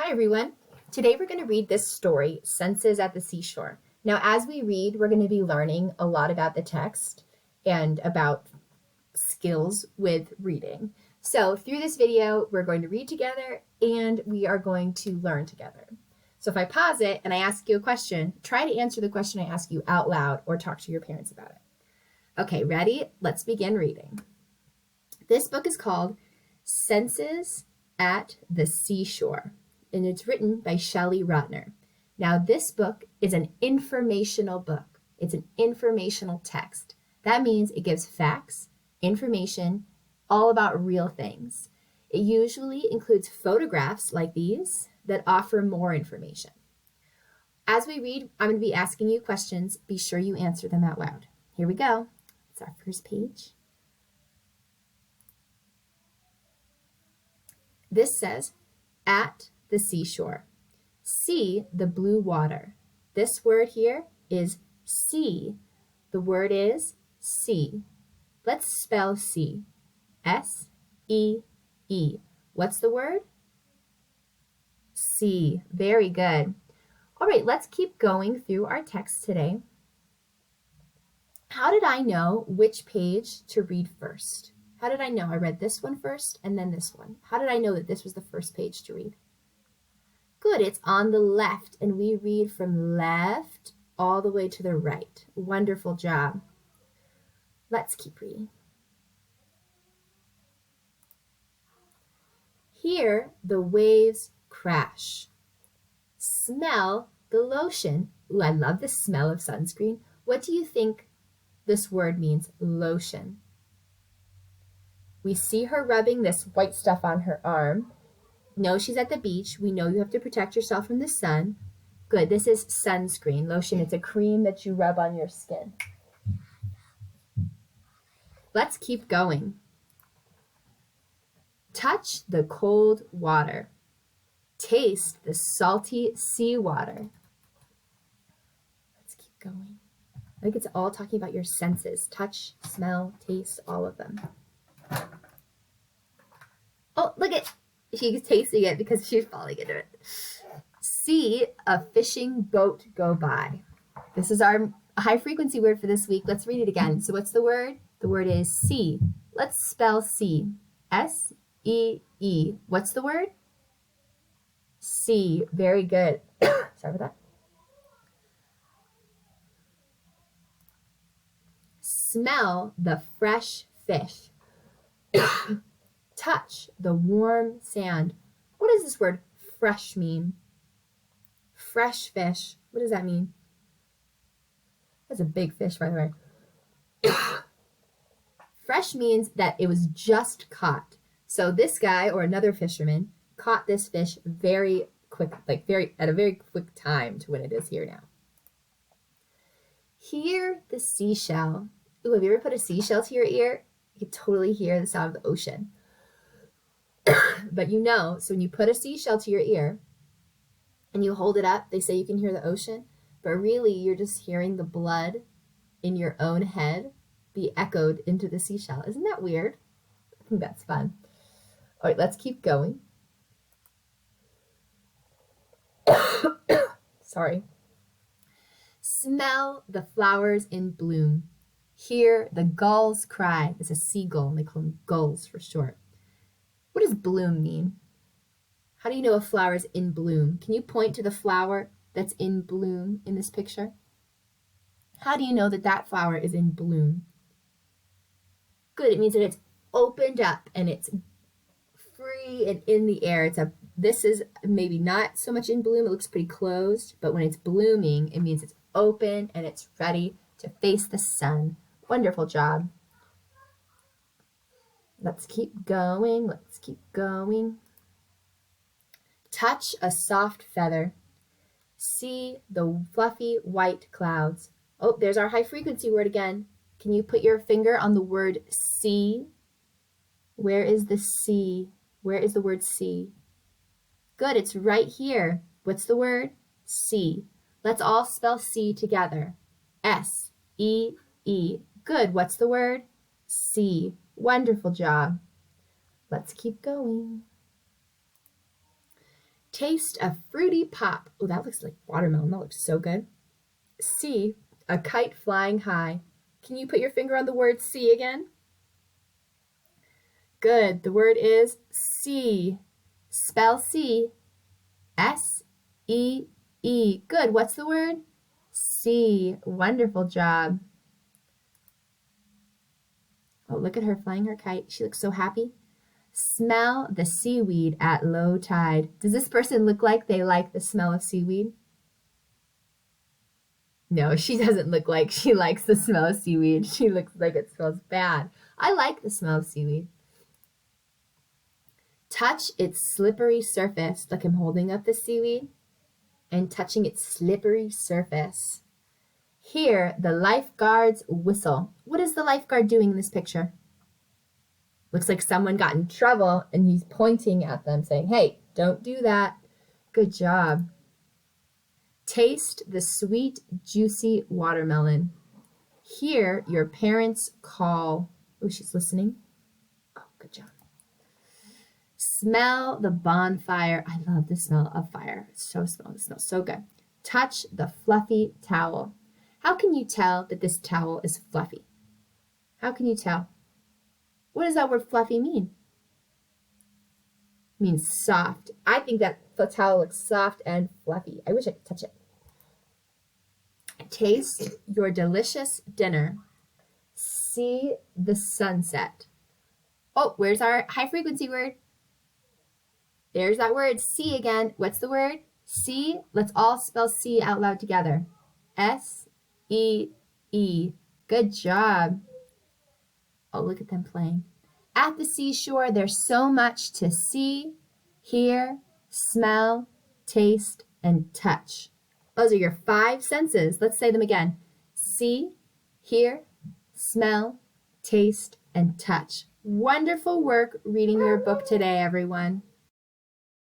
Hi, everyone. Today we're going to read this story, Senses at the Seashore. Now, as we read, we're going to be learning a lot about the text and about skills with reading. So through this video, we're going to read together and we are going to learn together. So if I pause it and I ask you a question, try to answer the question I ask you out loud or talk to your parents about it. Okay, ready? Let's begin reading. This book is called Senses at the Seashore, and it's written by Shelley Rotner. Now, this book is an informational book. It's an informational text. That means it gives facts, information, all about real things. It usually includes photographs like these that offer more information. As we read, I'm going to be asking you questions. Be sure you answer them out loud. Here we go. It's our first page. This says, at the seashore. See the blue water. This word here is see. The word is see. Let's spell see. S-E-E. What's the word? See. Very good. All right, let's keep going through our text today. How did I know which page to read first? How did I know? I read this one first and then this one. How did I know that this was the first page to read? Good, it's on the left, and we read from left all the way to the right. Wonderful job. Let's keep reading. Hear the waves crash. Smell the lotion. Ooh, I love the smell of sunscreen. What do you think this word means, lotion? We see her rubbing this white stuff on her arm. No, she's at the beach. We know you have to protect yourself from the sun. Good, this is sunscreen. Lotion, it's a cream that you rub on your skin. Let's keep going. Touch the cold water. Taste the salty seawater. Let's keep going. I think it's all talking about your senses. Touch, smell, taste, all of them. Oh, look at, she's tasting it because she's falling into it. See a fishing boat go by. This is our high frequency word for this week. Let's read it again. So what's the word? The word is see. Let's spell see. S-E-E. What's the word? See. Very good. Sorry about that. Smell the fresh fish. Touch the warm sand. What does this word fresh mean? Fresh fish. What does that mean? That's a big fish, by the way. Fresh means that it was just caught. So this guy or another fisherman caught this fish very quick, at a very quick time to when it is here now. Hear the seashell. Ooh, have you ever put a seashell to your ear? You can totally hear the sound of the ocean. But you know, so when you put a seashell to your ear and you hold it up, they say you can hear the ocean, but really you're just hearing the blood in your own head be echoed into the seashell. Isn't that weird? I think that's fun. All right, let's keep going. Sorry. Smell the flowers in bloom. Hear the gulls cry. It's a seagull, and they call them gulls for short. What does bloom mean? How do you know a flower is in bloom? Can you point to the flower that's in bloom in this picture? How do you know that that flower is in bloom? Good, it means that it's opened up and it's free and in the air. This is maybe not so much in bloom, it looks pretty closed, but when it's blooming, it means it's open and it's ready to face the sun. Wonderful job. Let's keep going. Let's keep going. Touch a soft feather. See the fluffy white clouds. Oh, there's our high frequency word again. Can you put your finger on the word see? Where is the see? Where is the word see? Good, it's right here. What's the word? See. Let's all spell see together. S-E-E. Good, what's the word? See. Wonderful job. Let's keep going. Taste a fruity pop. Oh, that looks like watermelon. That looks so good. See a kite flying high. Can you put your finger on the word see again? Good. The word is see. Spell see. S-E-E. Good. What's the word? See. Wonderful job. Oh, look at her flying her kite. She looks so happy. Smell the seaweed at low tide. Does this person look like they like the smell of seaweed? No, she doesn't look like she likes the smell of seaweed. She looks like it smells bad. I like the smell of seaweed. Touch its slippery surface. Like I'm holding up the seaweed and touching its slippery surface. Hear the lifeguard's whistle. What is the lifeguard doing in this picture? Looks like someone got in trouble and he's pointing at them saying, hey, don't do that. Good job. Taste the sweet, juicy watermelon. Hear your parents call. Oh, she's listening. Oh, good job. Smell the bonfire. I love the smell of fire. It smells so good. Touch the fluffy towel. How can you tell that this towel is fluffy? How can you tell? What does that word fluffy mean? It means soft. I think that the towel looks soft and fluffy. I wish I could touch it. Taste your delicious dinner. See the sunset. Oh, where's our high frequency word? There's that word, see again. What's the word? See. Let's all spell see out loud together. S-E-E. Good job. Oh, look at them playing. At the seashore, there's so much to see, hear, smell, taste, and touch. Those are your 5 senses. Let's say them again. See, hear, smell, taste, and touch. Wonderful work reading your book today, everyone.